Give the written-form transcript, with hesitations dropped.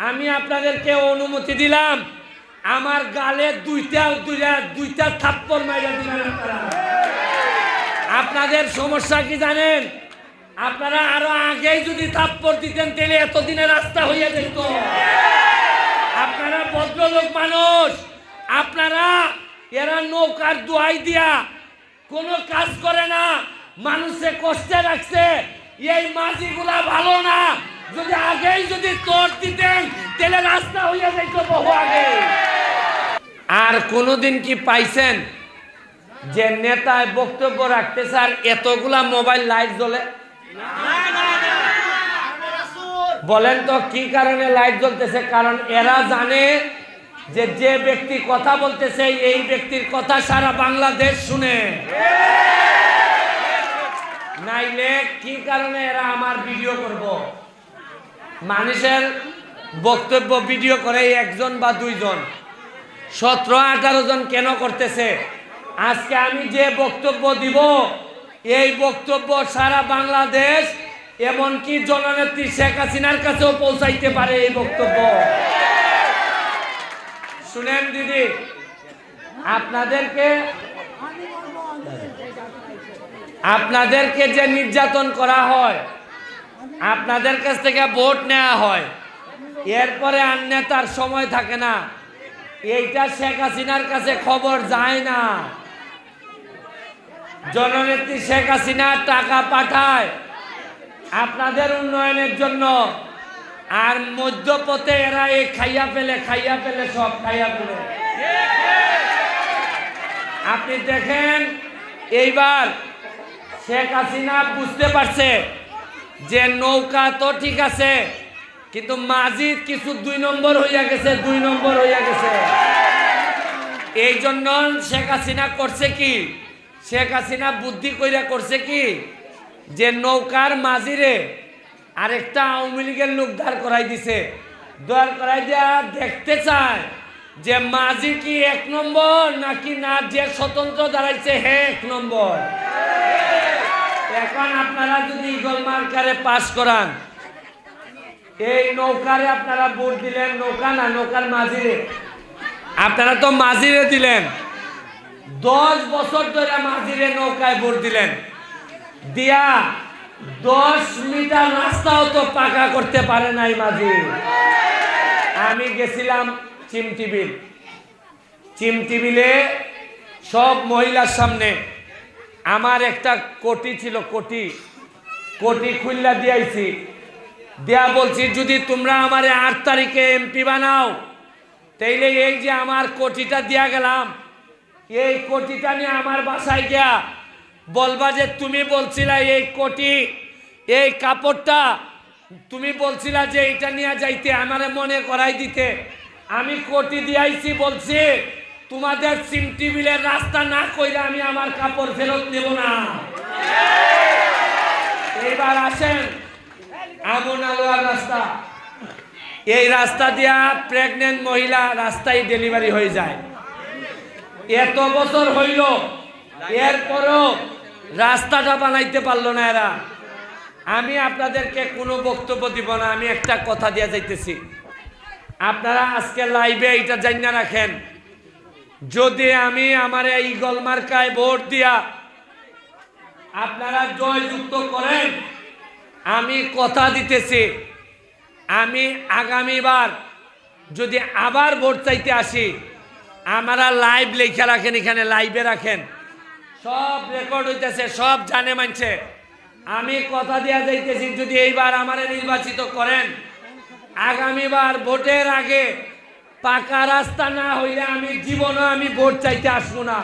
আমি আপনাদেরকে অনুমতি দিলাম, আমার গালে দুইটা থাপ্পড় মাইরা দিবেন আপনারা। আপনাদের সমস্যা কি জানেন? আপনারা আরো আগেই যদি থাপ্পড় দিতেন তাহলে এতদিনের রাস্তা হইয়া যেত। আপনারা ভদ্রলোক মানুষ, আপনারা এরা নৌকার দোয়াই দিয়া কোনো কাজ করে না, মানুষে কষ্টে রাখছে। এই মাঝিগুলা ভালো না, যদি আগেই যদি তোর দিতেন তাহলে রাস্তা হইয়া যাইত বহু আগে। আর কোনোদিন কি পাইছেন যে নেতায় বক্তব্য রাখতেছে আর এতগুলা মোবাইল লাইট জ্বলে? বলেন তো কি কারণে লাইট জ্বলতেছে? কারণ এরা জানে যে যে ব্যক্তি কথা বলতেছে এই ব্যক্তির কথা সারা বাংলাদেশ শুনে। নাইলে কি কারণে এরা আমার ভিডিও করব? মানুষের বক্তব্য ভিডিও করে একজন বা দুইজন, 17-18 জন কেন করতেছে? আজকে আমি যে বক্তব্য দিব এই বক্তব্য সারা বাংলাদেশ এমনকি জননেত্রী শেখ হাসিনার কাছেও পৌঁছাইতে পারে এই বক্তব্য। শুনেন দিদি, আপনাদেরকে যে নির্যাতন করা হয়, আপনাদের কাছ থেকে ভোট নেওয়া হয়, এরপরে আর নেতার সময় থাকে না, এইটা শেখ হাসিনার কাছে খবর যায় না। জননেত্রী শেখ হাসিনা টাকা পাঠায় আপনাদের উন্নয়নের জন্য, আর মধ্যপথে এরা এই খাইয়া ফেলে সব খাইয়া ফেলে। আপনি দেখেন এইবার শেখ হাসিনা বুঝতে পারছে যে নৌকা তো ঠিক আছে, কিন্তু মাঝি কিছু 2 নম্বর হইয়া গেছে। এই জন্য শেখ হাসিনা করছে কি, শেখ হাসিনা বুদ্ধি কইরা করছে কি, যে নৌকার মাঝিরে আরেকটা আওয়ামী লীগের লোক দাঁড় করাই দিছে। দাঁড় করাই দিয়া দেখতে চায় যে মাঝি কি 1 নম্বর নাকি না, যে স্বতন্ত্র দাঁড়াইছে হে 1 নম্বর। এখন আপনারা যদি ইগল মার্কারে পাস করান, এই নৌকারে আপনারা ভোট দিলেন, নৌকা না নৌকার মাঝিরে, আপনারা তো মাঝিরে দিলেন। 10 বছর ধরে মাঝিরে নৌকায় ভোট দিলেন, দিয়া 10 মিটার রাস্তাও তো পাকা করতে পারে নাই মাঝি। আমি গেছিলাম চিমটিবিলে সব মহিলার সামনে, আমার একটা কোটি ছিল, কোটি খুললা দিয়েছি, দেয়া বলছি যদি তোমরা আমার 8 তারিখে এমপি বানাও তাইলে এই যে আমার কোটিটা দিয়া গেলাম, এই কোটিটা নিয়ে আমার বাসায় গিয়া বলবা যে তুমি বলছিলা এই কোটি, এই কাপড়টা তুমি বলছিলা যে এটা নিয়ে যাইতে, আমারে মনে করাই দিতে। আমি কোটি দিয়াইছি, বলছি তোমাদের চিমটিবিলের রাস্তা না কইরা আমি আমার কাপড় ফেরত নেব না। এইবার আসেন আমন আলোয়ার রাস্তা, এই রাস্তা দিয়া প্রেগনেন্ট মহিলা রাস্তায় ডেলিভারি হয়ে যায়। এত বছর হইল, এরপরও রাস্তাটা বানাইতে পারলো না এরা। আমি আপনাদেরকে কোনো বক্তব্য দিব না, আমি একটা কথা দিয়ে যাইতেছি। আপনারা আজকে লাইভে এটা জানিয়ে রাখেন, যদি আমি আমার এই ইগল মার্কায় ভোট দিয়া আপনারা জয়যুক্ত করেন, আমি কথা দিতেছি, আমি আগামীবার যদি আবার ভোট চাইতে আসি, আমরা লাইভ লেখা রাখেন, এখানে লাইভে রাখেন, সব রেকর্ড হইতেছে, সব জানে মানছে। আমি কথা দিয়া যাইতেছি, যদি এইবার আমারে নির্বাচিত করেন, আগামীবার ভোটের আগে পাকা রাস্তা না হইলে আমি জীবনে ভোট চাইতে আসবো না।